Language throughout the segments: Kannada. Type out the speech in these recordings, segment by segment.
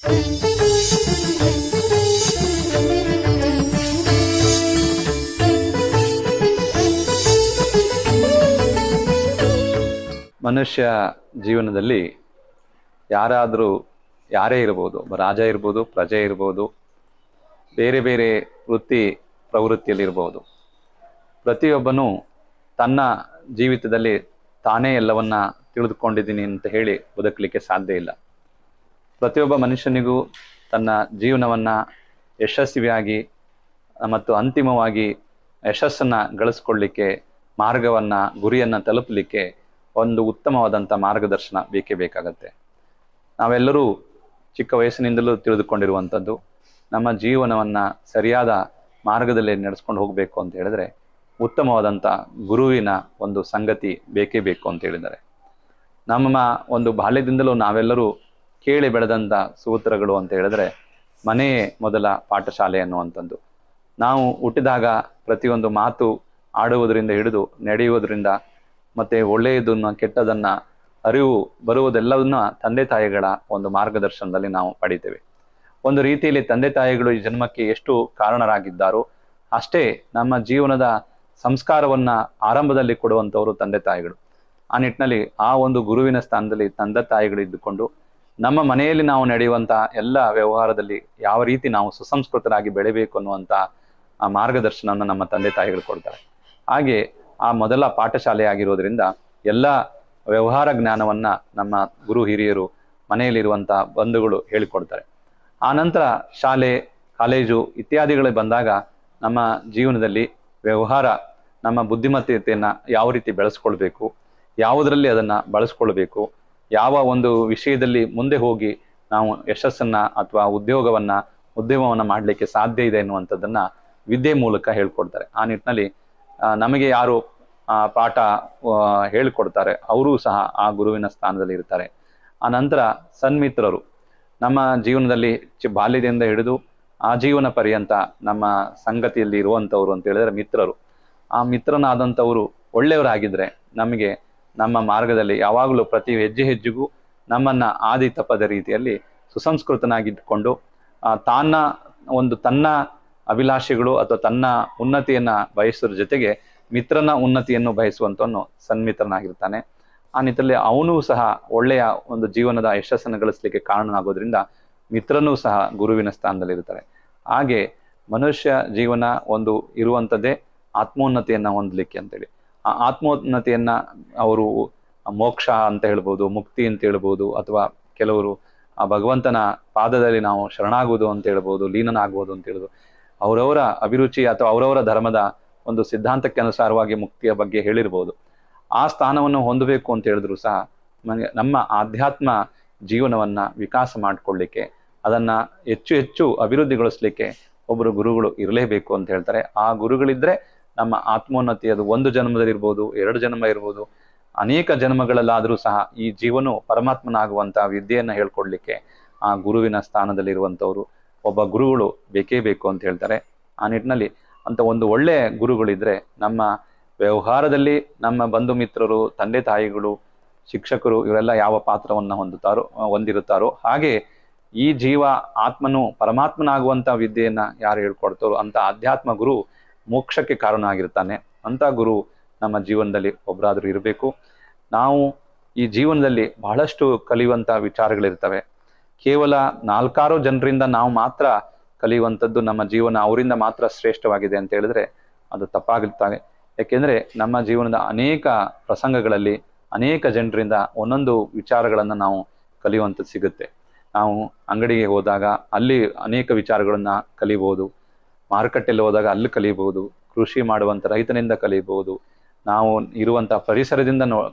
ಮನುಷ್ಯ ಜೀವನದಲ್ಲಿ ಯಾರೇ ಇರ್ಬೋದು, ರಾಜ ಇರ್ಬೋದು, ಪ್ರಜೆ ಇರ್ಬೋದು, ಬೇರೆ ಬೇರೆ ವೃತ್ತಿ ಪ್ರವೃತ್ತಿಯಲ್ಲಿರ್ಬೋದು. ಪ್ರತಿಯೊಬ್ಬನೂ ತನ್ನ ಜೀವಿತದಲ್ಲಿ ತಾನೇ ಎಲ್ಲವನ್ನ ತಿಳಿದುಕೊಂಡಿದ್ದೀನಿ ಅಂತ ಹೇಳಿ ಬದುಕಲಿಕ್ಕೆ ಸಾಧ್ಯ ಇಲ್ಲ. ಪ್ರತಿಯೊಬ್ಬ ಮನುಷ್ಯನಿಗೂ ತನ್ನ ಜೀವನವನ್ನು ಯಶಸ್ವಿಯಾಗಿ ಮತ್ತು ಅಂತಿಮವಾಗಿ ಯಶಸ್ಸನ್ನು ಗಳಿಸ್ಕೊಳ್ಳಿಕ್ಕೆ, ಮಾರ್ಗವನ್ನು, ಗುರಿಯನ್ನು ತಲುಪಲಿಕ್ಕೆ ಒಂದು ಉತ್ತಮವಾದಂಥ ಮಾರ್ಗದರ್ಶನ ಬೇಕೇ ಬೇಕಾಗತ್ತೆ. ನಾವೆಲ್ಲರೂ ಚಿಕ್ಕ ವಯಸ್ಸಿನಿಂದಲೂ ತಿಳಿದುಕೊಂಡಿರುವಂಥದ್ದು, ನಮ್ಮ ಜೀವನವನ್ನು ಸರಿಯಾದ ಮಾರ್ಗದಲ್ಲಿ ನಡೆಸ್ಕೊಂಡು ಹೋಗಬೇಕು ಅಂತ ಹೇಳಿದ್ರೆ ಉತ್ತಮವಾದಂಥ ಗುರುವಿನ ಒಂದು ಸಂಗತಿ ಬೇಕೇ ಬೇಕು ಅಂತ ಹೇಳಿದ್ದಾರೆ. ನಮ್ಮ ಒಂದು ಬಾಲ್ಯದಿಂದಲೂ ನಾವೆಲ್ಲರೂ ಕೇಳಿ ಬೆಳೆದಂಥ ಸೂತ್ರಗಳು ಅಂತ ಹೇಳಿದ್ರೆ ಮನೆಯೇ ಮೊದಲ ಪಾಠಶಾಲೆ ಅನ್ನುವಂಥದ್ದು. ನಾವು ಹುಟ್ಟಿದಾಗ ಪ್ರತಿಯೊಂದು ಮಾತು ಆಡುವುದರಿಂದ ಹಿಡಿದು ನಡೆಯುವುದರಿಂದ ಮತ್ತು ಒಳ್ಳೆಯದನ್ನು ಕೆಟ್ಟದನ್ನು ಅರಿವು ಬರುವುದೆಲ್ಲವನ್ನ ತಂದೆ ತಾಯಿಗಳ ಒಂದು ಮಾರ್ಗದರ್ಶನದಲ್ಲಿ ನಾವು ಪಡಿತೇವೆ. ಒಂದು ರೀತಿಯಲ್ಲಿ ತಂದೆ ತಾಯಿಗಳು ಈ ಜನ್ಮಕ್ಕೆ ಎಷ್ಟು ಕಾರಣರಾಗಿದ್ದಾರೋ ಅಷ್ಟೇ ನಮ್ಮ ಜೀವನದ ಸಂಸ್ಕಾರವನ್ನ ಆರಂಭದಲ್ಲಿ ಕೊಡುವಂಥವರು ತಂದೆ ತಾಯಿಗಳು. ಆ ನಿಟ್ಟಿನಲ್ಲಿ ಆ ಒಂದು ಗುರುವಿನ ಸ್ಥಾನದಲ್ಲಿ ತಂದೆ ತಾಯಿಗಳು ಇದ್ದುಕೊಂಡು ನಮ್ಮ ಮನೆಯಲ್ಲಿ ನಾವು ನಡೆಯುವಂಥ ಎಲ್ಲ ವ್ಯವಹಾರದಲ್ಲಿ ಯಾವ ರೀತಿ ನಾವು ಸುಸಂಸ್ಕೃತರಾಗಿ ಬೆಳಿಬೇಕು ಅನ್ನುವಂಥ ಆ ಮಾರ್ಗದರ್ಶನವನ್ನು ನಮ್ಮ ತಂದೆ ತಾಯಿಗಳು ಕೊಡ್ತಾರೆ. ಹಾಗೆ ಆ ಮೊದಲ ಪಾಠಶಾಲೆ ಆಗಿರೋದ್ರಿಂದ ಎಲ್ಲ ವ್ಯವಹಾರ ಜ್ಞಾನವನ್ನ ನಮ್ಮ ಗುರು ಹಿರಿಯರು ಮನೆಯಲ್ಲಿರುವಂಥ ಬಂಧುಗಳು ಹೇಳಿಕೊಡ್ತಾರೆ. ಆ ನಂತರ ಶಾಲೆ, ಕಾಲೇಜು ಇತ್ಯಾದಿಗಳು ಬಂದಾಗ ನಮ್ಮ ಜೀವನದಲ್ಲಿ ವ್ಯವಹಾರ, ನಮ್ಮ ಬುದ್ಧಿಮತ್ತೆಯನ್ನು ಯಾವ ರೀತಿ ಬೆಳೆಸ್ಕೊಳ್ಬೇಕು, ಯಾವುದರಲ್ಲಿ ಅದನ್ನು ಬಳಸ್ಕೊಳ್ಬೇಕು, ಯಾವ ಒಂದು ವಿಷಯದಲ್ಲಿ ಮುಂದೆ ಹೋಗಿ ನಾವು ಯಶಸ್ಸನ್ನು ಅಥವಾ ಉದ್ಯಮವನ್ನು ಮಾಡಲಿಕ್ಕೆ ಸಾಧ್ಯ ಇದೆ ಎನ್ನುವಂಥದ್ದನ್ನು ವಿದ್ಯೆ ಮೂಲಕ ಹೇಳ್ಕೊಡ್ತಾರೆ. ಆ ನಿಟ್ಟಿನಲ್ಲಿ ನಮಗೆ ಯಾರು ಪಾಠ ಹೇಳಿಕೊಡ್ತಾರೆ ಅವರೂ ಸಹ ಆ ಗುರುವಿನ ಸ್ಥಾನದಲ್ಲಿ ಇರ್ತಾರೆ. ಆ ನಂತರ ಸನ್ಮಿತ್ರರು ನಮ್ಮ ಜೀವನದಲ್ಲಿ ಬಾಲ್ಯದಿಂದ ಹಿಡಿದು ಆ ಜೀವನ ಪರ್ಯಂತ ನಮ್ಮ ಸಂಗತಿಯಲ್ಲಿ ಇರುವಂಥವ್ರು ಅಂತ ಹೇಳಿದ್ರೆ ಮಿತ್ರರು. ಆ ಮಿತ್ರನಾದಂಥವರು ಒಳ್ಳೆಯವರಾಗಿದ್ದರೆ ನಮಗೆ ನಮ್ಮ ಮಾರ್ಗದಲ್ಲಿ ಯಾವಾಗಲೂ ಪ್ರತಿ ಹೆಜ್ಜೆಗೂ ನಮ್ಮನ್ನು ಆದಿ ತಪ್ಪದ ರೀತಿಯಲ್ಲಿ ಸುಸಂಸ್ಕೃತನಾಗಿದ್ದುಕೊಂಡು ತನ್ನ ಅಭಿಲಾಷೆಗಳು ಅಥವಾ ತನ್ನ ಉನ್ನತಿಯನ್ನು ಬಯಸೋದ್ರ ಜೊತೆಗೆ ಮಿತ್ರನ ಉನ್ನತಿಯನ್ನು ಬಯಸುವಂಥವನು ಸನ್ಮಿತ್ರನಾಗಿರ್ತಾನೆ. ಆ ನಿಟ್ಟಿನಲ್ಲಿ ಅವನೂ ಸಹ ಒಳ್ಳೆಯ ಒಂದು ಜೀವನದ ಯಶಸ್ಸನ್ನು ಗಳಿಸಲಿಕ್ಕೆ ಕಾರಣನಾಗೋದ್ರಿಂದ ಮಿತ್ರನೂ ಸಹ ಗುರುವಿನ ಸ್ಥಾನದಲ್ಲಿ ಇರ್ತಾರೆ. ಹಾಗೆ ಮನುಷ್ಯ ಜೀವನ ಒಂದು ಇರುವಂಥದ್ದೇ ಆತ್ಮೋನ್ನತಿಯನ್ನು ಹೊಂದಲಿಕ್ಕೆ ಅಂತೇಳಿ. ಆ ಆತ್ಮೋನ್ನತಿಯನ್ನ ಅವರು ಮೋಕ್ಷ ಅಂತ ಹೇಳ್ಬೋದು, ಮುಕ್ತಿ ಅಂತ ಹೇಳ್ಬೋದು, ಅಥವಾ ಕೆಲವರು ಆ ಭಗವಂತನ ಪಾದದಲ್ಲಿ ನಾವು ಶರಣಾಗುವುದು ಅಂತ ಹೇಳ್ಬೋದು, ಲೀನನಾಗುವುದು ಅಂತ ಹೇಳುದು. ಅವರವರ ಅಭಿರುಚಿ ಅಥವಾ ಅವರವರ ಧರ್ಮದ ಒಂದು ಸಿದ್ಧಾಂತಕ್ಕೆ ಅನುಸಾರವಾಗಿ ಮುಕ್ತಿಯ ಬಗ್ಗೆ ಹೇಳಿರ್ಬೋದು. ಆ ಸ್ಥಾನವನ್ನು ಹೊಂದಬೇಕು ಅಂತ ಹೇಳಿದ್ರು ಸಹ ನಮ್ಮ ಆಧ್ಯಾತ್ಮ ಜೀವನವನ್ನ ವಿಕಾಸ ಮಾಡಿಕೊಳ್ಳಿಕ್ಕೆ, ಅದನ್ನ ಹೆಚ್ಚು ಅಭಿವೃದ್ಧಿಗೊಳಿಸ್ಲಿಕ್ಕೆ ಒಬ್ಬರು ಗುರುಗಳು ಇರಲೇಬೇಕು ಅಂತ ಹೇಳ್ತಾರೆ. ಆ ಗುರುಗಳಿದ್ರೆ ನಮ್ಮ ಆತ್ಮೋನ್ನತಿ ಅದು ಒಂದು ಜನ್ಮದಲ್ಲಿರ್ಬೋದು, 2 ಜನ್ಮ ಇರ್ಬೋದು, ಅನೇಕ ಜನ್ಮಗಳಲ್ಲಾದರೂ ಸಹ ಈ ಜೀವನು ಪರಮಾತ್ಮನಾಗುವಂಥ ವಿದ್ಯೆಯನ್ನು ಹೇಳ್ಕೊಡ್ಲಿಕ್ಕೆ ಆ ಗುರುವಿನ ಸ್ಥಾನದಲ್ಲಿರುವಂಥವ್ರು ಒಬ್ಬ ಗುರುಗಳು ಬೇಕೇ ಬೇಕು ಅಂತ ಹೇಳ್ತಾರೆ. ಆ ನಿಟ್ಟಿನಲ್ಲಿ ಅಂತ ಒಂದು ಒಳ್ಳೆಯ ಗುರುಗಳಿದ್ರೆ ನಮ್ಮ ವ್ಯವಹಾರದಲ್ಲಿ ನಮ್ಮ ಬಂಧು ಮಿತ್ರರು, ತಂದೆ ತಾಯಿಗಳು, ಶಿಕ್ಷಕರು ಇವರೆಲ್ಲ ಯಾವ ಪಾತ್ರವನ್ನು ಹೊಂದಿರುತ್ತಾರೋ ಹಾಗೆ ಈ ಜೀವ ಆತ್ಮನು ಪರಮಾತ್ಮನಾಗುವಂಥ ವಿದ್ಯೆಯನ್ನ ಯಾರು ಹೇಳ್ಕೊಡ್ತಾರೋ ಅಂತ ಆಧ್ಯಾತ್ಮ ಗುರು ಮೋಕ್ಷಕ್ಕೆ ಕಾರಣ ಆಗಿರ್ತಾನೆ. ಅಂತ ಗುರು ನಮ್ಮ ಜೀವನದಲ್ಲಿ ಒಬ್ಬರಾದ್ರೂ ಇರಬೇಕು. ನಾವು ಈ ಜೀವನದಲ್ಲಿ ಬಹಳಷ್ಟು ಕಲಿಯುವಂಥ ವಿಚಾರಗಳಿರ್ತವೆ. ಕೇವಲ 4 ಜನರಿಂದ ನಾವು ಮಾತ್ರ ಕಲಿಯುವಂಥದ್ದು ನಮ್ಮ ಜೀವನ ಅವರಿಂದ ಮಾತ್ರ ಶ್ರೇಷ್ಠವಾಗಿದೆ ಅಂತ ಹೇಳಿದ್ರೆ ಅದು ತಪ್ಪಾಗಿರ್ತಾರೆ. ಯಾಕೆಂದ್ರೆ ನಮ್ಮ ಜೀವನದ ಅನೇಕ ಪ್ರಸಂಗಗಳಲ್ಲಿ ಅನೇಕ ಜನರಿಂದ ಒಂದೊಂದು ವಿಚಾರಗಳನ್ನು ನಾವು ಕಲಿಯುವಂಥದ್ದು ಸಿಗುತ್ತೆ. ನಾವು ಅಂಗಡಿಗೆ ಹೋದಾಗ ಅಲ್ಲಿ ಅನೇಕ ವಿಚಾರಗಳನ್ನ ಕಲಿಬಹುದು, ಮಾರುಕಟ್ಟೆಯಲ್ಲಿ ಹೋದಾಗ ಅಲ್ಲಿ ಕಲಿಬಹುದು, ಕೃಷಿ ಮಾಡುವಂಥ ರೈತನಿಂದ ಕಲಿಬಹುದು, ನಾವು ಇರುವಂಥ ಪರಿಸರದಿಂದ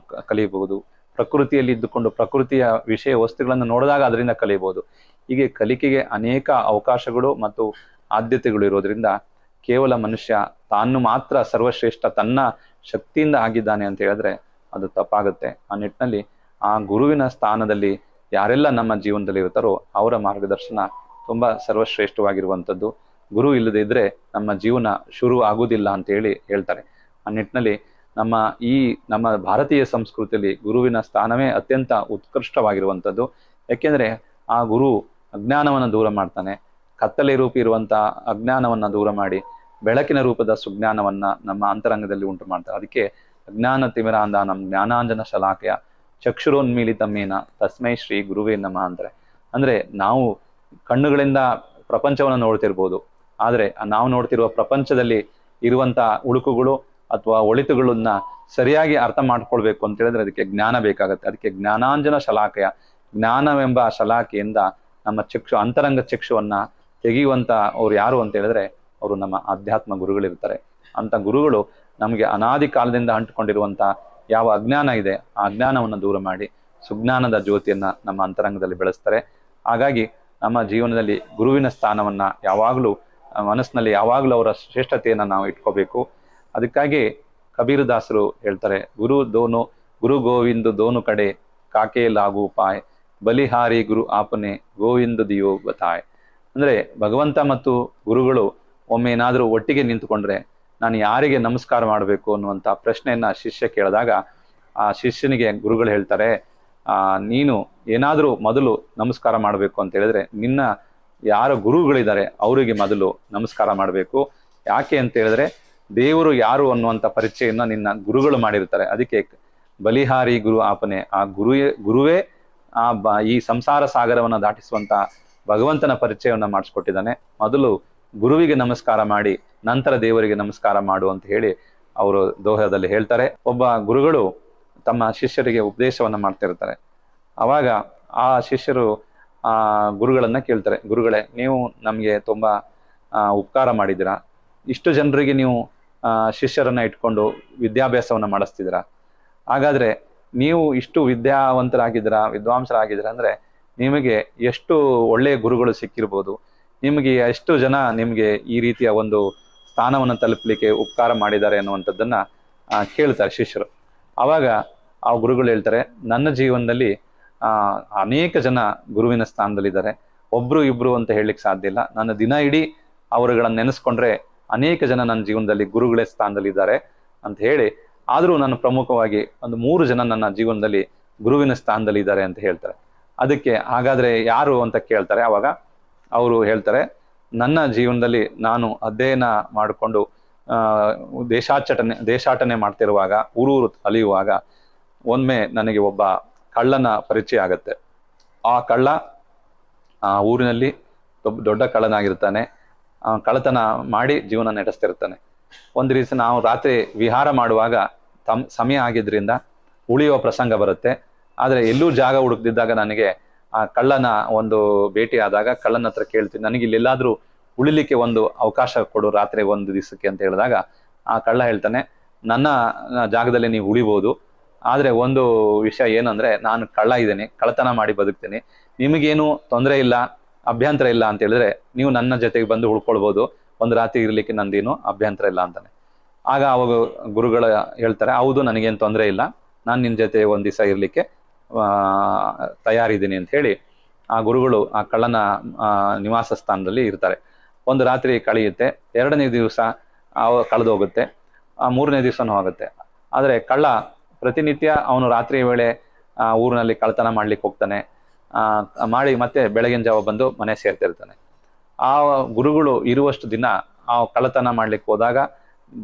ಕಲಿಬಹುದು, ಪ್ರಕೃತಿಯಲ್ಲಿ ಇದ್ದುಕೊಂಡು ಪ್ರಕೃತಿಯ ವಿಷಯ ವಸ್ತುಗಳನ್ನು ನೋಡಿದಾಗ ಅದರಿಂದ ಕಲಿಬಹುದು. ಹೀಗೆ ಕಲಿಕೆಗೆ ಅನೇಕ ಅವಕಾಶಗಳು ಮತ್ತು ಆದ್ಯತೆಗಳು ಇರೋದ್ರಿಂದ ಕೇವಲ ಮನುಷ್ಯ ತಾನು ಮಾತ್ರ ಸರ್ವಶ್ರೇಷ್ಠ ತನ್ನ ಶಕ್ತಿಯಿಂದ ಆಗಿದ್ದಾನೆ ಅಂತ ಹೇಳಿದ್ರೆ ಅದು ತಪ್ಪಾಗುತ್ತೆ. ಆ ನಿಟ್ಟಿನಲ್ಲಿ ಆ ಗುರುವಿನ ಸ್ಥಾನದಲ್ಲಿ ಯಾರೆಲ್ಲ ನಮ್ಮ ಜೀವನದಲ್ಲಿ ಇರ್ತಾರೋ ಅವರ ಮಾರ್ಗದರ್ಶನ ತುಂಬಾ ಸರ್ವಶ್ರೇಷ್ಠವಾಗಿರುವಂಥದ್ದು. ಗುರು ಇಲ್ಲದೆ ಇದ್ರೆ ನಮ್ಮ ಜೀವನ ಶುರು ಆಗುವುದಿಲ್ಲ ಅಂತ ಹೇಳ್ತಾರೆ. ಆ ನಿಟ್ಟಿನಲ್ಲಿ ನಮ್ಮ ಭಾರತೀಯ ಸಂಸ್ಕೃತಿಯಲ್ಲಿ ಗುರುವಿನ ಸ್ಥಾನವೇ ಅತ್ಯಂತ ಉತ್ಕೃಷ್ಟವಾಗಿರುವಂಥದ್ದು. ಯಾಕೆಂದ್ರೆ ಆ ಗುರು ಅಜ್ಞಾನವನ್ನು ದೂರ ಮಾಡ್ತಾನೆ. ಕತ್ತಲೆ ರೂಪಿ ಇರುವಂತ ಅಜ್ಞಾನವನ್ನ ದೂರ ಮಾಡಿ ಬೆಳಕಿನ ರೂಪದ ಸುಜ್ಞಾನವನ್ನ ನಮ್ಮ ಅಂತರಂಗದಲ್ಲಿ ಉಂಟು ಮಾಡ್ತಾರೆ. ಅದಕ್ಕೆ ಅಜ್ಞಾನ ತಿಮಿರಾಂಧಾನಂ ಜ್ಞಾನಾಂಜನ ಶಲಾಕೆಯ ಚಕ್ಷುರೋನ್ಮೀಲಿತಮೇನ ತಸ್ಮೈ ಶ್ರೀ ಗುರುವೇ ನಮಃ ಅಂತಾರೆ. ಅಂದ್ರೆ ನಾವು ಕಣ್ಣುಗಳಿಂದ ಪ್ರಪಂಚವನ್ನು ನೋಡ್ತಿರ್ಬೋದು, ಆದ್ರೆ ನಾವು ನೋಡ್ತಿರುವ ಪ್ರಪಂಚದಲ್ಲಿ ಇರುವಂತ ಉಳುಕುಗಳು ಅಥವಾ ಒಳಿತುಗಳನ್ನ ಸರಿಯಾಗಿ ಅರ್ಥ ಮಾಡ್ಕೊಳ್ಬೇಕು ಅಂತ ಹೇಳಿದ್ರೆ ಅದಕ್ಕೆ ಜ್ಞಾನ ಬೇಕಾಗತ್ತೆ. ಅದಕ್ಕೆ ಜ್ಞಾನಾಂಜನ ಶಲಾಕೆಯ ಜ್ಞಾನವೆಂಬ ಶಲಾಕೆಯಿಂದ ನಮ್ಮ ಅಂತರಂಗ ಚಕ್ಷುವನ್ನ ತೆಗೆಯುವಂತ ಅವ್ರು ಯಾರು ಅಂತ ಹೇಳಿದ್ರೆ ಅವರು ನಮ್ಮ ಆಧ್ಯಾತ್ಮ ಗುರುಗಳಿರ್ತಾರೆ. ಅಂತ ಗುರುಗಳು ನಮಗೆ ಅನಾದಿ ಕಾಲದಿಂದ ಅಂಟುಕೊಂಡಿರುವಂತ ಯಾವ ಅಜ್ಞಾನ ಇದೆ ಆ ಅಜ್ಞಾನವನ್ನು ದೂರ ಮಾಡಿ ಸುಜ್ಞಾನದ ಜ್ಯೋತಿಯನ್ನ ನಮ್ಮ ಅಂತರಂಗದಲ್ಲಿ ಬೆಳೆಸ್ತಾರೆ. ಹಾಗಾಗಿ ನಮ್ಮ ಜೀವನದಲ್ಲಿ ಗುರುವಿನ ಸ್ಥಾನವನ್ನ ಯಾವಾಗಲೂ ಮನಸ್ಸಿನಲ್ಲಿ ಯಾವಾಗಲೂ ಅವರ ಶ್ರೇಷ್ಠತೆಯನ್ನ ನಾವು ಇಟ್ಕೋಬೇಕು. ಅದಕ್ಕಾಗಿ ಕಬೀರ್ ದಾಸರು ಹೇಳ್ತಾರೆ, ಗುರು ಗೋವಿಂದ ದೋನು ಕಡೆ ಕಾಕೆ ಲಾಗು ಪಾಯ್ ಬಲಿಹಾರಿ ಗುರು ಆಪನೆ ಗೋವಿಂದ ದಿಯೋ ಬತಾಯ್. ಅಂದ್ರೆ ಭಗವಂತ ಮತ್ತು ಗುರುಗಳು ಒಮ್ಮೆ ಏನಾದರೂ ಒಟ್ಟಿಗೆ ನಿಂತುಕೊಂಡ್ರೆ ನಾನು ಯಾರಿಗೆ ನಮಸ್ಕಾರ ಮಾಡಬೇಕು ಅನ್ನುವಂಥ ಪ್ರಶ್ನೆಯನ್ನ ಶಿಷ್ಯ ಕೇಳಿದಾಗ ಆ ಶಿಷ್ಯನಿಗೆ ಗುರುಗಳು ಹೇಳ್ತಾರೆ, ನೀನು ಏನಾದರೂ ಮೊದಲು ನಮಸ್ಕಾರ ಮಾಡಬೇಕು ಅಂತ ಹೇಳಿದ್ರೆ ನಿನ್ನ ಯಾರ ಗುರುಗಳಿದ್ದಾರೆ ಅವರಿಗೆ ಮೊದಲು ನಮಸ್ಕಾರ ಮಾಡಬೇಕು. ಯಾಕೆ ಅಂತ ಹೇಳಿದ್ರೆ ದೇವರು ಯಾರು ಅನ್ನುವಂಥ ಪರಿಚಯನ ನಿನ್ನ ಗುರುಗಳು ಮಾಡಿರ್ತಾರೆ. ಅದಕ್ಕೆ ಬಲಿಹಾರಿ ಗುರು ಆಪನೆ, ಆ ಗುರುವೇ ಈ ಸಂಸಾರ ಸಾಗರವನ್ನ ದಾಟಿಸುವಂತ ಭಗವಂತನ ಪರಿಚಯವನ್ನ ಮಾಡಿಸ್ಕೊಟ್ಟಿದ್ದಾನೆ. ಮೊದಲು ಗುರುವಿಗೆ ನಮಸ್ಕಾರ ಮಾಡಿ ನಂತರ ದೇವರಿಗೆ ನಮಸ್ಕಾರ ಮಾಡು ಅಂತ ಹೇಳಿ ಅವರು ದೋಹದಲ್ಲಿ ಹೇಳ್ತಾರೆ. ಒಬ್ಬ ಗುರುಗಳು ತಮ್ಮ ಶಿಷ್ಯರಿಗೆ ಉಪದೇಶವನ್ನ ಮಾಡ್ತಿರ್ತಾರೆ. ಅವಾಗ ಆ ಶಿಷ್ಯರು ಗುರುಗಳನ್ನ ಕೇಳ್ತಾರೆ, ಗುರುಗಳೇ ನೀವು ನಮ್ಗೆ ತುಂಬಾ ಉಪಕಾರ ಮಾಡಿದ್ದೀರಾ, ಇಷ್ಟು ಜನರಿಗೆ ನೀವು ಶಿಷ್ಯರನ್ನ ಇಟ್ಕೊಂಡು ವಿದ್ಯಾಭ್ಯಾಸವನ್ನ ಮಾಡಿಸ್ತಿದ್ದೀರಾ, ಹಾಗಾದ್ರೆ ನೀವು ಇಷ್ಟು ವಿದ್ವಾಂಸರಾಗಿದ್ದೀರಾ ಅಂದ್ರೆ ನಿಮಗೆ ಎಷ್ಟು ಒಳ್ಳೆಯ ಗುರುಗಳು ಸಿಕ್ಕಿರ್ಬೋದು, ನಿಮಗೆ ಎಷ್ಟು ಜನ ನಿಮ್ಗೆ ಈ ರೀತಿಯ ಒಂದು ಸ್ಥಾನವನ್ನು ತಲುಪಲಿಕ್ಕೆ ಉಪಕಾರ ಮಾಡಿದ್ದಾರೆ ಅನ್ನುವಂಥದ್ದನ್ನ ಕೇಳ್ತಾರೆ ಶಿಷ್ಯರು. ಆವಾಗ ಆ ಗುರುಗಳು ಹೇಳ್ತಾರೆ, ನನ್ನ ಜೀವನದಲ್ಲಿ ಅನೇಕ ಜನ ಗುರುವಿನ ಸ್ಥಾನದಲ್ಲಿದ್ದಾರೆ, ಒಬ್ರು ಇಬ್ರು ಅಂತ ಹೇಳಲಿಕ್ಕೆ ಸಾಧ್ಯ ಇಲ್ಲ. ನನ್ನ ದಿನ ಇಡೀ ಅವರುಗಳನ್ನ ನೆನೆಸ್ಕೊಂಡ್ರೆ ಅನೇಕ ಜನ ನನ್ನ ಜೀವನದಲ್ಲಿ ಗುರುಗಳೇ ಸ್ಥಾನದಲ್ಲಿದ್ದಾರೆ ಅಂತ ಹೇಳಿ, ಆದ್ರೂ ನಾನು ಪ್ರಮುಖವಾಗಿ ಒಂದು 3 ಜನ ನನ್ನ ಜೀವನದಲ್ಲಿ ಗುರುವಿನ ಸ್ಥಾನದಲ್ಲಿ ಇದ್ದಾರೆ ಅಂತ ಹೇಳ್ತಾರೆ. ಅದಕ್ಕೆ ಹಾಗಾದ್ರೆ ಯಾರು ಅಂತ ಕೇಳ್ತಾರೆ. ಅವಾಗ ಅವರು ನನ್ನ ಜೀವನದಲ್ಲಿ ನಾನು ಅಧ್ಯಯನ ಮಾಡಿಕೊಂಡು ದೇಶಾಟನೆ ಮಾಡ್ತಿರುವಾಗ ಊರೂರು ಅಲಿಯುವಾಗ ಒಮ್ಮೆ ನನಗೆ ಒಬ್ಬ ಕಳ್ಳನ ಪರಿಚಯ ಆಗತ್ತೆ. ಆ ಕಳ್ಳ ಊರಿನಲ್ಲಿ ದೊಡ್ಡ ಕಳ್ಳನಾಗಿರ್ತಾನೆ, ಕಳ್ಳತನ ಮಾಡಿ ಜೀವನ ನಡೆಸ್ತಿರ್ತಾನೆ. ಒಂದು ದಿವಸ ನಾವು ರಾತ್ರಿ ವಿಹಾರ ಮಾಡುವಾಗ ಸಮಯ ಆಗಿದ್ರಿಂದ ಉಳಿಯುವ ಪ್ರಸಂಗ ಬರುತ್ತೆ. ಆದ್ರೆ ಎಲ್ಲೂ ಜಾಗ ಹುಡುಕ್ದಿದ್ದಾಗ ನನಗೆ ಆ ಕಳ್ಳನ ಒಂದು ಭೇಟಿ ಆದಾಗ ಕಳ್ಳನ ಹತ್ರ ಕೇಳ್ತೀನಿ, ನನಗೆ ಇಲ್ಲೆಲ್ಲಾದ್ರೂ ಉಳಿಲಿಕ್ಕೆ ಒಂದು ಅವಕಾಶ ಕೊಡು ರಾತ್ರಿ ಒಂದು ದಿವಸಕ್ಕೆ ಅಂತ ಹೇಳಿದಾಗ ಆ ಕಳ್ಳ ಹೇಳ್ತಾನೆ, ನನ್ನ ಜಾಗದಲ್ಲಿ ನೀವು ಉಳಿಬಹುದು, ಆದ್ರೆ ಒಂದು ವಿಷಯ ಏನಂದ್ರೆ ನಾನು ಕಳ್ಳ ಇದ್ದೇನೆ, ಕಳ್ಳತನ ಮಾಡಿ ಬದುಕ್ತೇನೆ, ನಿಮಗೇನು ತೊಂದರೆ ಇಲ್ಲ, ಅಭ್ಯಂತರ ಇಲ್ಲ ಅಂತ ಹೇಳಿದ್ರೆ ನೀವು ನನ್ನ ಜೊತೆಗೆ ಬಂದು ಉಳ್ಕೊಳ್ಬಹುದು, ಒಂದು ರಾತ್ರಿ ಇರ್ಲಿಕ್ಕೆ ನಂದೇನು ಅಭ್ಯಂತರ ಇಲ್ಲ ಅಂತಾನೆ. ಆಗ ಅವಾಗ ಗುರುಗಳು ಹೇಳ್ತಾರೆ, ಹೌದು ನನಗೇನು ತೊಂದರೆ ಇಲ್ಲ, ನಾನು ನಿನ್ನ ಜೊತೆ ಒಂದ್ ದಿವಸ ಇರ್ಲಿಕ್ಕೆ ತಯಾರಿದ್ದೀನಿ ಅಂತ ಹೇಳಿ ಆ ಗುರುಗಳು ಆ ಕಳ್ಳನ ನಿವಾಸ ಸ್ಥಾನದಲ್ಲಿ ಇರ್ತಾರೆ. ಒಂದು ರಾತ್ರಿ ಕಳೆಯುತ್ತೆ, 2ನೇ ದಿವಸ ಕಳೆದು ಹೋಗುತ್ತೆ, 3ನೇ ದಿವಸನೂ ಹೋಗುತ್ತೆ. ಆದ್ರೆ ಕಳ್ಳ ಪ್ರತಿನಿತ್ಯ ಅವನು ರಾತ್ರಿ ವೇಳೆ ಊರಿನಲ್ಲಿ ಕಳ್ಳತನ ಮಾಡ್ಲಿಕ್ಕೆ ಹೋಗ್ತಾನೆ, ಮಾಡಿ ಮತ್ತೆ ಬೆಳಗಿನ ಜಾವ ಬಂದು ಮನೆ ಸೇರ್ತಿರ್ತಾನೆ. ಆ ಗುರುಗಳು ಇರುವಷ್ಟು ದಿನ ಆ ಕಳ್ಳತನ ಮಾಡ್ಲಿಕ್ಕೆ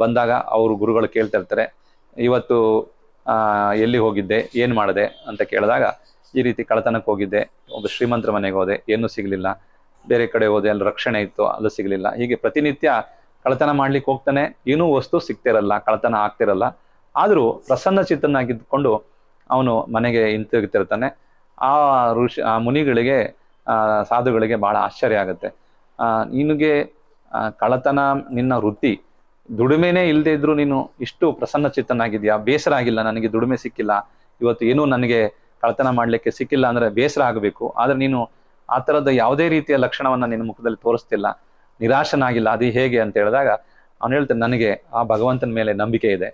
ಬಂದಾಗ ಅವರು ಗುರುಗಳು ಕೇಳ್ತಿರ್ತಾರೆ, ಇವತ್ತು ಎಲ್ಲಿ ಹೋಗಿದ್ದೆ, ಏನ್ ಮಾಡಿದೆ ಅಂತ ಕೇಳಿದಾಗ ಈ ರೀತಿ ಕಳ್ಳತನಕ್ಕೆ ಹೋಗಿದ್ದೆ, ಒಬ್ಬ ಶ್ರೀಮಂತರ ಮನೆಗೆ ಹೋದೆ, ಏನೂ ಸಿಗ್ಲಿಲ್ಲ, ಬೇರೆ ಕಡೆ ಹೋದೆ, ಅಲ್ಲಿ ರಕ್ಷಣೆ ಇತ್ತು, ಅದು ಸಿಗ್ಲಿಲ್ಲ. ಹೀಗೆ ಪ್ರತಿನಿತ್ಯ ಕಳ್ಳತನ ಮಾಡ್ಲಿಕ್ಕೆ ಹೋಗ್ತಾನೆ, ಏನೂ ವಸ್ತು ಸಿಗ್ತಿರಲ್ಲ, ಕಳ್ಳತನ ಆಗ್ತಿರಲ್ಲ. ಆದ್ರೂ ಪ್ರಸನ್ನ ಚಿತ್ತನಾಗಿದ್ದುಕೊಂಡು ಅವನು ಮನೆಗೆ ಹಿಂತಿರುಗ್ತಿರ್ತಾನೆ. ಆ ಮುನಿಗಳಿಗೆ ಸಾಧುಗಳಿಗೆ ಬಹಳ ಆಶ್ಚರ್ಯ ಆಗುತ್ತೆ. ನಿನಗೆ ಕಳ್ಳತನ ನಿನ್ನ ವೃತ್ತಿ, ದುಡಿಮೆನೇ ಇಲ್ಲದೆ ಇದ್ರು ನೀನು ಇಷ್ಟು ಪ್ರಸನ್ನ ಚಿತ್ತನಾಗಿದ್ಯಾ, ಬೇಸರ ಆಗಿಲ್ಲ, ನನಗೆ ದುಡಿಮೆ ಸಿಕ್ಕಿಲ್ಲ, ಇವತ್ತು ಏನೂ ನನಗೆ ಕಳ್ಳತನ ಮಾಡ್ಲಿಕ್ಕೆ ಸಿಕ್ಕಿಲ್ಲ ಅಂದ್ರೆ ಬೇಸರ ಆಗಬೇಕು, ಆದ್ರೆ ನೀನು ಆ ಥರದ ಯಾವುದೇ ರೀತಿಯ ಲಕ್ಷಣವನ್ನ ನಿನ್ನ ಮುಖದಲ್ಲಿ ತೋರಿಸ್ತಿಲ್ಲ, ನಿರಾಶನಾಗಿಲ್ಲ, ಅದು ಹೇಗೆ ಅಂತ ಹೇಳಿದಾಗ ಅವನು ಹೇಳ್ತಾನೆ, ನನಗೆ ಆ ಭಗವಂತನ ಮೇಲೆ ನಂಬಿಕೆ ಇದೆ,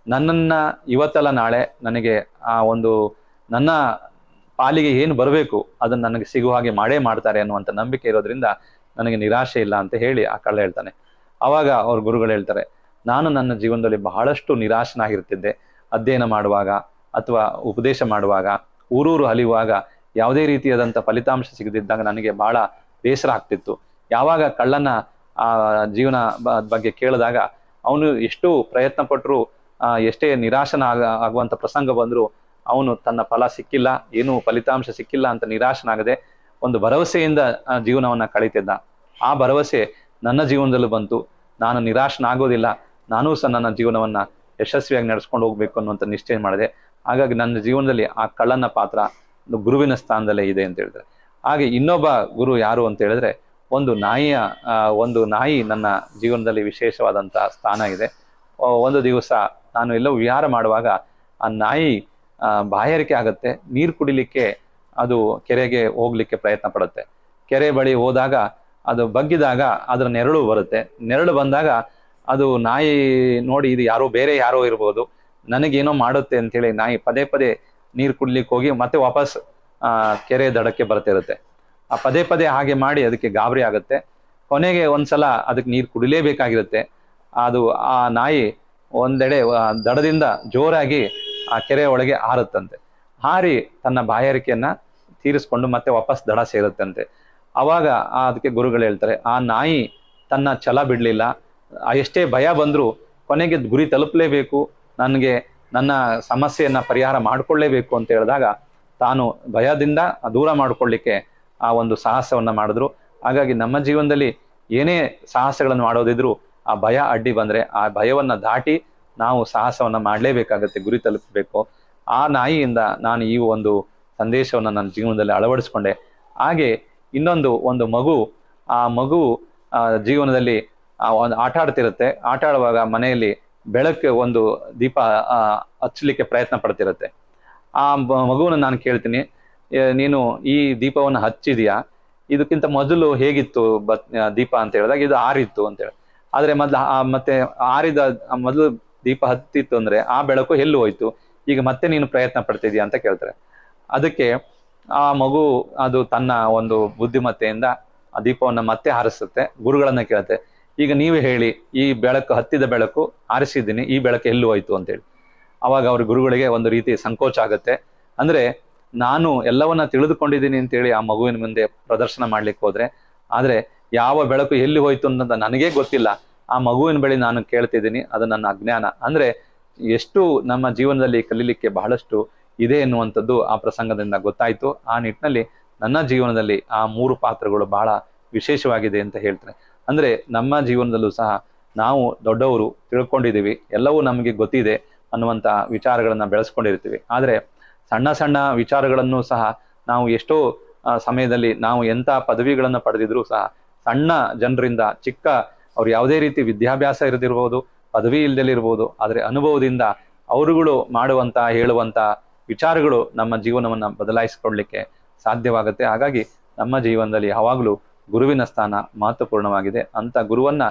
ನನ್ನನ್ನ ಇವತ್ತಲ್ಲ ನಾಳೆ ನನಗೆ ಆ ಒಂದು ನನ್ನ ಪಾಲಿಗೆ ಏನು ಬರಬೇಕು ಅದನ್ನ ನನಗೆ ಸಿಗುವ ಹಾಗೆ ಮಾಡೇ ಮಾಡ್ತಾರೆ ಅನ್ನುವಂಥ ನಂಬಿಕೆ ಇರೋದ್ರಿಂದ ನನಗೆ ನಿರಾಶೆ ಇಲ್ಲ ಅಂತ ಹೇಳಿ ಆ ಕಳ್ಳ ಹೇಳ್ತಾನೆ. ಅವಾಗ ಅವ್ರ ಗುರುಗಳು ಹೇಳ್ತಾರೆ, ನಾನು ನನ್ನ ಜೀವನದಲ್ಲಿ ಬಹಳಷ್ಟು ನಿರಾಶನಾಗಿರ್ತಿದ್ದೆ, ಅಧ್ಯಯನ ಮಾಡುವಾಗ ಅಥವಾ ಉಪದೇಶ ಮಾಡುವಾಗ ಊರೂರು ಅಲಿಯುವಾಗ ಯಾವುದೇ ರೀತಿಯಾದಂಥ ಫಲಿತಾಂಶ ಸಿಗದಿದ್ದಾಗ ನನಗೆ ಬಹಳ ಬೇಸರ ಆಗ್ತಿತ್ತು. ಯಾವಾಗ ಕಳ್ಳನ ಜೀವನ ಬಗ್ಗೆ ಕೇಳಿದಾಗ ಅವನು ಎಷ್ಟು ಪ್ರಯತ್ನ ಪಟ್ಟರು, ಎಷ್ಟೇ ಆಗುವಂಥ ಪ್ರಸಂಗ ಬಂದರೂ ಅವನು ತನ್ನ ಫಲ ಸಿಕ್ಕಿಲ್ಲ, ಏನೂ ಫಲಿತಾಂಶ ಸಿಕ್ಕಿಲ್ಲ ಅಂತ ನಿರಾಶನಾಗದೆ ಒಂದು ಭರವಸೆಯಿಂದ ಜೀವನವನ್ನ ಕಳೀತಿದ್ದ. ಆ ಭರವಸೆ ನನ್ನ ಜೀವನದಲ್ಲೂ ಬಂತು. ನಾನು ನಿರಾಶನಾಗೋದಿಲ್ಲ, ನಾನೂ ಸಹ ನನ್ನ ಜೀವನವನ್ನ ಯಶಸ್ವಿಯಾಗಿ ನಡೆಸ್ಕೊಂಡು ಹೋಗ್ಬೇಕು ಅನ್ನುವಂಥ ನಿಶ್ಚಯ ಮಾಡಿದೆ. ಹಾಗಾಗಿ ನನ್ನ ಜೀವನದಲ್ಲಿ ಆ ಕಳ್ಳನ ಪಾತ್ರ ಒಂದು ಗುರುವಿನ ಸ್ಥಾನದಲ್ಲೇ ಇದೆ ಅಂತ ಹೇಳಿದ್ರೆ. ಹಾಗೆ ಇನ್ನೊಬ್ಬ ಗುರು ಯಾರು ಅಂತ ಹೇಳಿದ್ರೆ, ಒಂದು ನಾಯಿ ನನ್ನ ಜೀವನದಲ್ಲಿ ವಿಶೇಷವಾದಂಥ ಸ್ಥಾನ ಇದೆ. ಒಂದು ದಿವಸ ನಾನು ಎಲ್ಲೋ ವಿಹಾರ ಮಾಡುವಾಗ ಆ ನಾಯಿ ಬಾಯಾರಿಕೆ ಆಗುತ್ತೆ, ನೀರು ಕುಡಿಲಿಕ್ಕೆ ಅದು ಕೆರೆಗೆ ಹೋಗ್ಲಿಕ್ಕೆ ಪ್ರಯತ್ನ ಪಡುತ್ತೆ. ಕೆರೆ ಬಳಿ ಹೋದಾಗ ಅದು ಬಗ್ಗಿದಾಗ ಅದರ ನೆರಳು ಬರುತ್ತೆ. ನೆರಳು ಬಂದಾಗ ಅದು ನಾಯಿ ನೋಡಿ ಇದು ಬೇರೆ ಯಾರೋ ಇರ್ಬೋದು, ನನಗೇನೋ ಮಾಡುತ್ತೆ ಅಂತೇಳಿ ನಾಯಿ ಪದೇ ಪದೇ ನೀರು ಕುಡ್ಲಿಕ್ಕೆ ಹೋಗಿ ಮತ್ತೆ ವಾಪಸ್ ಕೆರೆ ದಡಕ್ಕೆ ಬರ್ತಿರುತ್ತೆ. ಆ ಪದೇ ಪದೇ ಹಾಗೆ ಮಾಡಿ ಅದಕ್ಕೆ ಗಾಬರಿ ಆಗುತ್ತೆ. ಕೊನೆಗೆ ಒಂದ್ಸಲ ಅದಕ್ಕೆ ನೀರು ಕುಡಿಲೇಬೇಕಾಗಿರುತ್ತೆ. ಅದು ಆ ನಾಯಿ ಒಂದೆಡೆ ದಡದಿಂದ ಜೋರಾಗಿ ಆ ಕೆರೆ ಒಳಗೆ ಹಾರುತ್ತಂತೆ. ಹಾರಿ ತನ್ನ ಬಾಯಾರಿಕೆಯನ್ನ ತೀರಿಸ್ಕೊಂಡು ಮತ್ತೆ ವಾಪಸ್ ದಡ ಸೇರುತ್ತಂತೆ. ಅವಾಗ ಅದಕ್ಕೆ ಗುರುಗಳು ಹೇಳ್ತಾರೆ, ಆ ನಾಯಿ ತನ್ನ ಛಲ ಬಿಡ್ಲಿಲ್ಲ, ಎಷ್ಟೇ ಭಯ ಬಂದ್ರು ಕೊನೆಗೆ ಗುರಿ ತಲುಪಲೇಬೇಕು, ನನಗೆ ನನ್ನ ಸಮಸ್ಯೆಯನ್ನ ಪರಿಹಾರ ಮಾಡ್ಕೊಳ್ಳೇಬೇಕು ಅಂತ ಹೇಳಿದಾಗ ತಾನು ಭಯದಿಂದ ದೂರ ಮಾಡ್ಕೊಳ್ಳಿಕ್ಕೆ ಆ ಒಂದು ಸಾಹಸವನ್ನ ಮಾಡಿದ್ರು. ಹಾಗಾಗಿ ನಮ್ಮ ಜೀವನದಲ್ಲಿ ಏನೇ ಸಾಹಸಗಳನ್ನು ಮಾಡೋದಿದ್ರು ಆ ಭಯ ಅಡ್ಡಿ ಬಂದ್ರೆ ಆ ಭಯವನ್ನ ದಾಟಿ ನಾವು ಸಾಹಸವನ್ನ ಮಾಡಲೇಬೇಕಾಗತ್ತೆ, ಗುರಿ ತಲುಪಬೇಕು. ಆ ನಾಯಿಯಿಂದ ನಾನು ಈ ಒಂದು ಸಂದೇಶವನ್ನು ನನ್ನ ಜೀವನದಲ್ಲಿ ಅಳವಡಿಸ್ಕೊಂಡೆ. ಹಾಗೆ ಒಂದು ಮಗು ಜೀವನದಲ್ಲಿ ಆಟ ಆಡ್ತಿರುತ್ತೆ. ಆಟ ಆಡುವಾಗ ಮನೆಯಲ್ಲಿ ಬೆಳಕು ಒಂದು ದೀಪ ಹಚ್ಚಲಿಕ್ಕೆ ಪ್ರಯತ್ನ ಪಡ್ತಿರುತ್ತೆ. ಆ ಮಗುವನ್ನು ನಾನು ಕೇಳ್ತೀನಿ, ನೀನು ಈ ದೀಪವನ್ನು ಹಚ್ಚಿದ್ಯಾ? ಇದಕ್ಕಿಂತ ಮೊದಲು ಹೇಗಿತ್ತು ದೀಪ ಅಂತ ಹೇಳಿದಾಗ ಇದು ಆರಿತ್ತು ಅಂತ ಹೇಳಿ. ಆದ್ರೆ ಮತ್ತೆ ಆರಿದ ಮೊದಲು ದೀಪ ಹತ್ತಿತ್ತು ಅಂದ್ರೆ ಆ ಬೆಳಕು ಎಲ್ಲಿ ಹೋಯ್ತು, ಈಗ ಮತ್ತೆ ನೀನು ಪ್ರಯತ್ನ ಪಡ್ತಿದ್ಯಾ ಅಂತ ಕೇಳ್ತಾರೆ. ಅದಕ್ಕೆ ಆ ಮಗು ಅದು ತನ್ನ ಒಂದು ಬುದ್ಧಿಮತ್ತೆಯಿಂದ ಆ ದೀಪವನ್ನ ಮತ್ತೆ ಹಾರಿಸುತ್ತೆ. ಗುರುಗಳನ್ನ ಕೇಳುತ್ತೆ, ಈಗ ನೀವೇ ಹೇಳಿ, ಈ ಬೆಳಕು ಹತ್ತಿದ ಬೆಳಕು ಆರಿಸಿದ್ದೀನಿ, ಈ ಬೆಳಕು ಎಲ್ಲಿ ಹೋಯ್ತು ಅಂತೇಳಿ. ಅವಾಗ ಅವ್ರ ಗುರುಗಳಿಗೆ ಒಂದು ರೀತಿ ಸಂಕೋಚ ಆಗುತ್ತೆ. ಅಂದ್ರೆ ನಾನು ಎಲ್ಲವನ್ನ ತಿಳಿದುಕೊಂಡಿದ್ದೀನಿ ಅಂತೇಳಿ ಆ ಮಗುವಿನ ಮುಂದೆ ಪ್ರದರ್ಶನ ಮಾಡ್ಲಿಕ್ಕೆ ಹೋದ್ರೆ, ಆದ್ರೆ ಯಾವ ಬೆಳಕು ಎಲ್ಲಿ ಹೋಯ್ತು ಅಂತ ನನಗೇ ಗೊತ್ತಿಲ್ಲ, ಆ ಮಗುವಿನ ಬಳಿ ನಾನು ಕೇಳ್ತಿದ್ದೀನಿ, ಅದು ನನ್ನ ಅಜ್ಞಾನ. ಅಂದ್ರೆ ಎಷ್ಟು ನಮ್ಮ ಜೀವನದಲ್ಲಿ ಕಲೀಲಿಕ್ಕೆ ಬಹಳಷ್ಟು ಇದೆ ಎನ್ನುವಂಥದ್ದು ಆ ಪ್ರಸಂಗದಿಂದ ಗೊತ್ತಾಯ್ತು. ಆ ನಿಟ್ಟಿನಲ್ಲಿ ನನ್ನ ಜೀವನದಲ್ಲಿ ಆ 3 ಪಾತ್ರಗಳು ಬಹಳ ವಿಶೇಷವಾಗಿದೆ ಅಂತ ಹೇಳ್ತಾರೆ. ಅಂದ್ರೆ ನಮ್ಮ ಜೀವನದಲ್ಲೂ ಸಹ ನಾವು ದೊಡ್ಡವರು ತಿಳ್ಕೊಂಡಿದ್ದೀವಿ, ಎಲ್ಲವೂ ನಮಗೆ ಗೊತ್ತಿದೆ ಅನ್ನುವಂಥ ವಿಚಾರಗಳನ್ನ ಬೆಳೆಸ್ಕೊಂಡಿರ್ತೀವಿ. ಆದ್ರೆ ಸಣ್ಣ ಸಣ್ಣ ವಿಚಾರಗಳನ್ನು ಸಹ ನಾವು ಎಷ್ಟೋ ಸಮಯದಲ್ಲಿ ನಾವು ಎಂಥ ಪದವಿಗಳನ್ನ ಪಡೆದಿದ್ರು ಸಹ ಸಣ್ಣ ಜನರಿಂದ, ಅವ್ರು ಯಾವುದೇ ರೀತಿ ವಿದ್ಯಾಭ್ಯಾಸ ಇರದಿರ್ಬೋದು, ಪದವಿ ಇಲ್ದಲಿರ್ಬೋದು, ಆದ್ರೆ ಅನುಭವದಿಂದ ಅವರುಗಳು ಹೇಳುವಂತ ವಿಚಾರಗಳು ನಮ್ಮ ಜೀವನವನ್ನ ಬದಲಾಯಿಸಿಕೊಳ್ಳಲಿಕ್ಕೆ ಸಾಧ್ಯವಾಗುತ್ತೆ. ಹಾಗಾಗಿ ನಮ್ಮ ಜೀವನದಲ್ಲಿ ಯಾವಾಗಲೂ ಗುರುವಿನ ಸ್ಥಾನ ಮಹತ್ವಪೂರ್ಣವಾಗಿದೆ. ಅಂತ ಗುರುವನ್ನ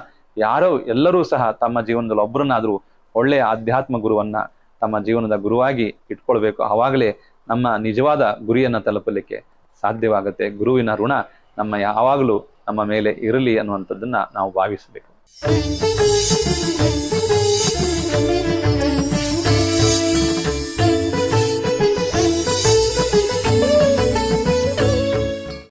ಎಲ್ಲರೂ ಸಹ ತಮ್ಮ ಜೀವನದಲ್ಲಿ ಒಬ್ಬರನ್ನಾದ್ರೂ ಒಳ್ಳೆಯ ಆಧ್ಯಾತ್ಮ ಗುರುವನ್ನ ತಮ್ಮ ಜೀವನದ ಗುರುವಾಗಿ ಇಟ್ಕೊಳ್ಬೇಕು. ಆವಾಗಲೇ ನಮ್ಮ ನಿಜವಾದ ಗುರಿಯನ್ನ ತಲುಪಲಿಕ್ಕೆ ಸಾಧ್ಯವಾಗುತ್ತೆ. ಗುರುವಿನ ಋಣ ಯಾವಾಗಲೂ ನಮ್ಮ ಮೇಲೆ ಇರಲಿ ಅನ್ನುವಂಥದ್ದನ್ನ ನಾವು ಭಾವಿಸಬೇಕು.